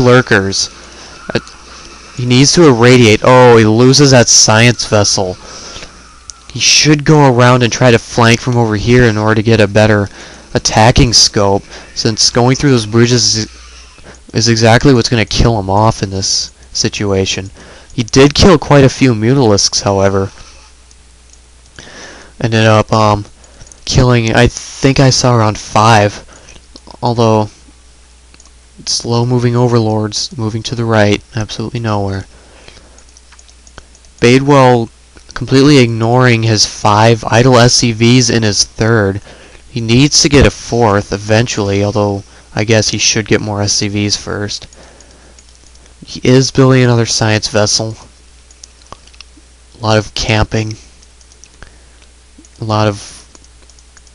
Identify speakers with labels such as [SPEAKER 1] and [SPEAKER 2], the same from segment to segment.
[SPEAKER 1] lurkers. He needs to irradiate. Oh, he loses that science vessel. He should go around and try to flank from over here in order to get a better attacking scope, since going through those bridges is exactly what's going to kill him off in this situation. He did kill quite a few Mutalisks, however. Ended up killing, I think I saw around 5, although slow moving overlords moving to the right, absolutely nowhere. Badewell completely ignoring his 5 idle SCVs in his 3rd. He needs to get a 4th eventually, although I guess he should get more SCVs first. He is building another science vessel. A lot of camping. A lot of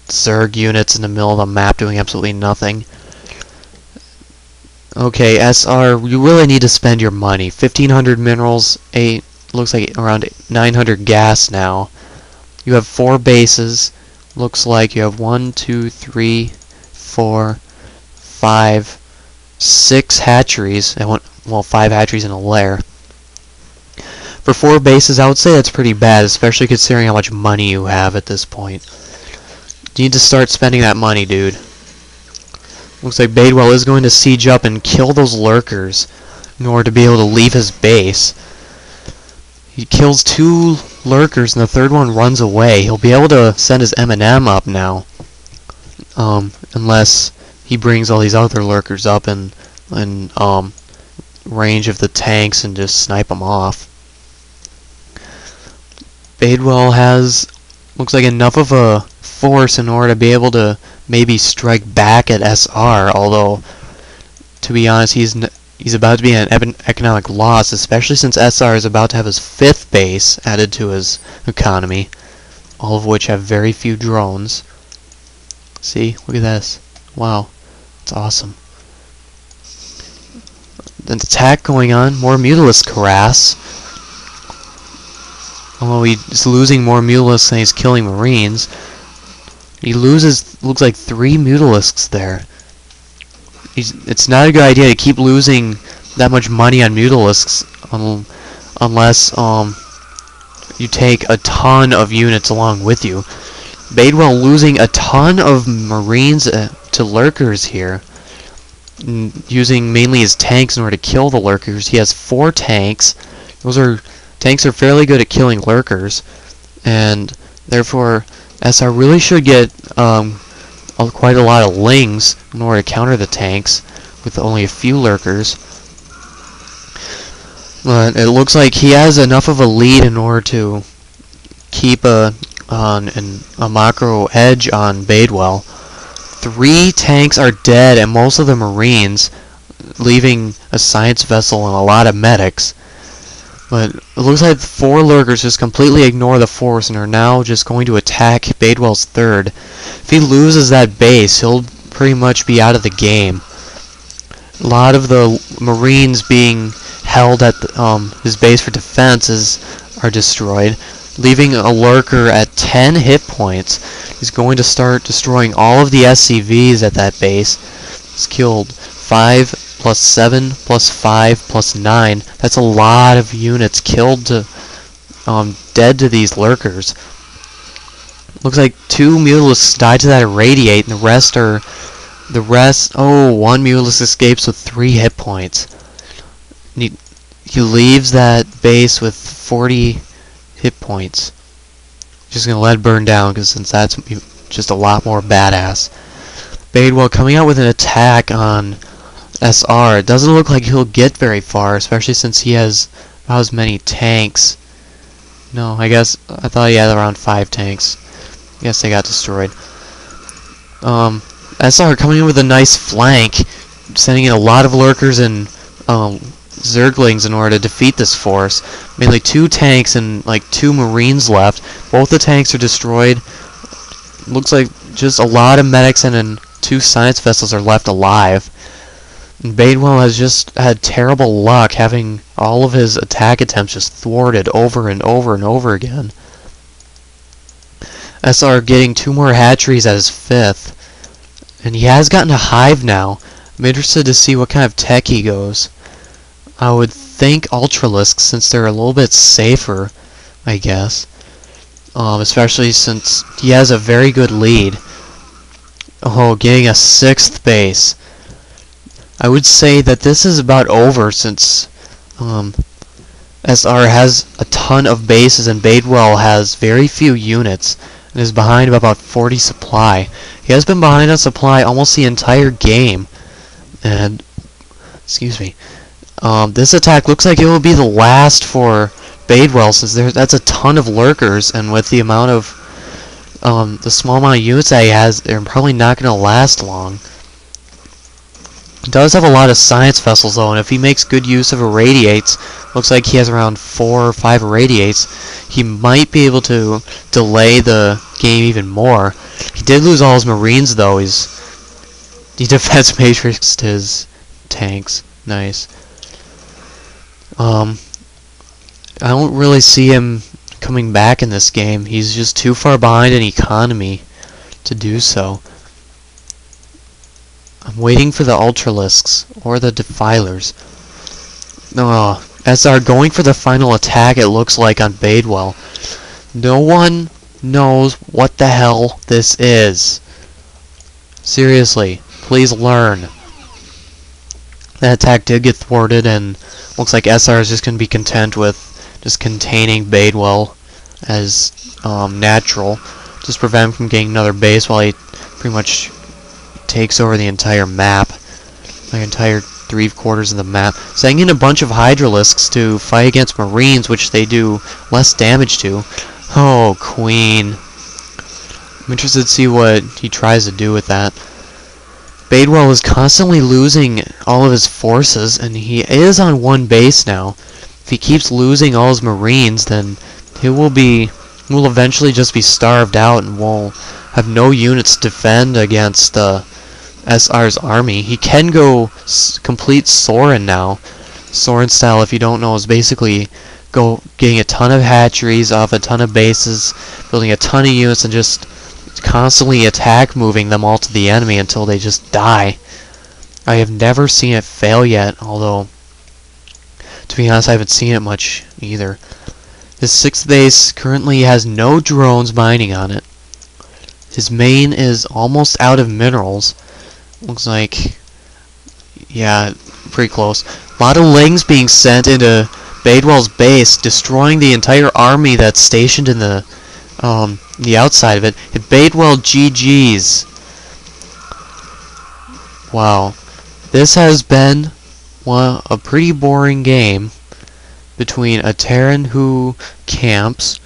[SPEAKER 1] Zerg units in the middle of the map doing absolutely nothing. Okay, SR, you really need to spend your money. 1,500 minerals, looks like around 900 gas now. You have 4 bases. Looks like you have 1, 2, 3, 4, 5, 6 hatcheries. Well, 5 hatcheries in a lair. For 4 bases, I would say that's pretty bad, especially considering how much money you have at this point. You need to start spending that money, dude. Looks like Badewell is going to siege up and kill those lurkers in order to be able to leave his base. He kills 2 lurkers and the 3rd one runs away. He'll be able to send his M&M up now. Unless he brings all these other lurkers up in range of the tanks and just snipe them off. Badewell has, looks like, enough of a force in order to be able to maybe strike back at SR, although, to be honest, he's about to be an economic loss, especially since SR is about to have his 5th base added to his economy, all of which have very few drones. See, look at this. Wow, it's awesome. An attack going on, more Mutalisk harass. Although he's losing more Mutalisks than he's killing Marines. He loses, looks like 3 Mutalisks there. It's not a good idea to keep losing that much money on Mutalisks unless you take a ton of units along with you. Badewell losing a ton of Marines to lurkers here, using mainly his tanks in order to kill the lurkers. He has 4 tanks. Tanks are fairly good at killing lurkers, and therefore SR really should get quite a lot of lings in order to counter the tanks with only a few lurkers. But it looks like he has enough of a lead in order to keep a macro edge on Badewell. 3 tanks are dead and most of the Marines, leaving a science vessel and a lot of medics. But it looks like 4 lurkers just completely ignore the force and are now just going to attack Badewell's 3rd. If he loses that base, he'll pretty much be out of the game. A lot of the Marines being held at his base for defense are destroyed, leaving a lurker at 10 hit points. He's going to start destroying all of the SCVs at that base. He's killed 5 plus 7 plus 5 plus 9. That's a lot of units killed to dead to these lurkers. Looks like 2 Mutalisks died to that irradiate, and the rest oh, 1 Mutalisk escapes with 3 hit points. He leaves that base with 40 hit points. Just gonna let it burn down, because since that's just a lot more badass. Badewell coming out with an attack on SR. It doesn't look like he'll get very far, especially since he has about as many tanks. No, I thought he had around 5 tanks. I guess they got destroyed. SR coming in with a nice flank, sending in a lot of lurkers and Zerglings in order to defeat this force. Mainly 2 tanks and like 2 Marines left. Both the tanks are destroyed. Looks like just a lot of medics and then 2 science vessels are left alive. And Badewell has just had terrible luck having all of his attack attempts just thwarted over and over and over again. SR getting 2 more hatcheries at his 5th. And he has gotten a hive now. I'm interested to see what kind of tech he goes. I would think Ultralisks, since they're a little bit safer, I guess. Especially since he has a very good lead. Oh, getting a 6th base. I would say that this is about over since SR has a ton of bases and Badewell has very few units and is behind by about 40 supply. He has been behind on supply almost the entire game. And, excuse me, this attack looks like it will be the last for Badewell since that's a ton of lurkers, and with the amount of the small amount of units that he has, they're probably not going to last long. He does have a lot of science vessels though, and if he makes good use of irradiates, looks like he has around 4 or 5 irradiates, he might be able to delay the game even more. He did lose all his marines though. He defense matrixed his tanks. Nice. I don't really see him coming back in this game. He's just too far behind in economy to do so. I'm waiting for the Ultralisks or the Defilers. No, SR going for the final attack, it looks like, on Badewell. No one knows what the hell this is. Seriously, please learn. That attack did get thwarted, and looks like SR is just going to be content with just containing Badewell as natural. Just prevent him from getting another base while he pretty much takes over the entire map. The entire 3/4 of the map. Sending in a bunch of Hydralisks to fight against Marines, which they do less damage to. Oh, Queen. I'm interested to see what he tries to do with that. Badewell is constantly losing all of his forces, and he is on 1 base now. If he keeps losing all his Marines, then he will eventually just be starved out and will have no units to defend against SR's army. He can go complete Soren now. Soren style, if you don't know, is basically getting a ton of hatcheries off a ton of bases, building a ton of units, and just constantly attack moving them all to the enemy until they just die. I have never seen it fail yet, although to be honest I haven't seen it much either. His 6th base currently has no drones mining on it. His main is almost out of minerals. Looks like, yeah, pretty close. A lot of lings being sent into Badewell's base, destroying the entire army that's stationed in the outside of it. And Badewell GG's. Wow. This has been a pretty boring game between a Terran who camps,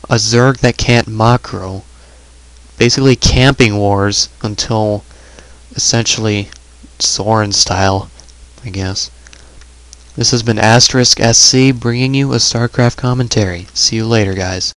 [SPEAKER 1] a Zerg that can't macro. Basically camping wars until essentially Soren style, I guess. This has been AsterisKSC bringing you a StarCraft commentary. See you later, guys.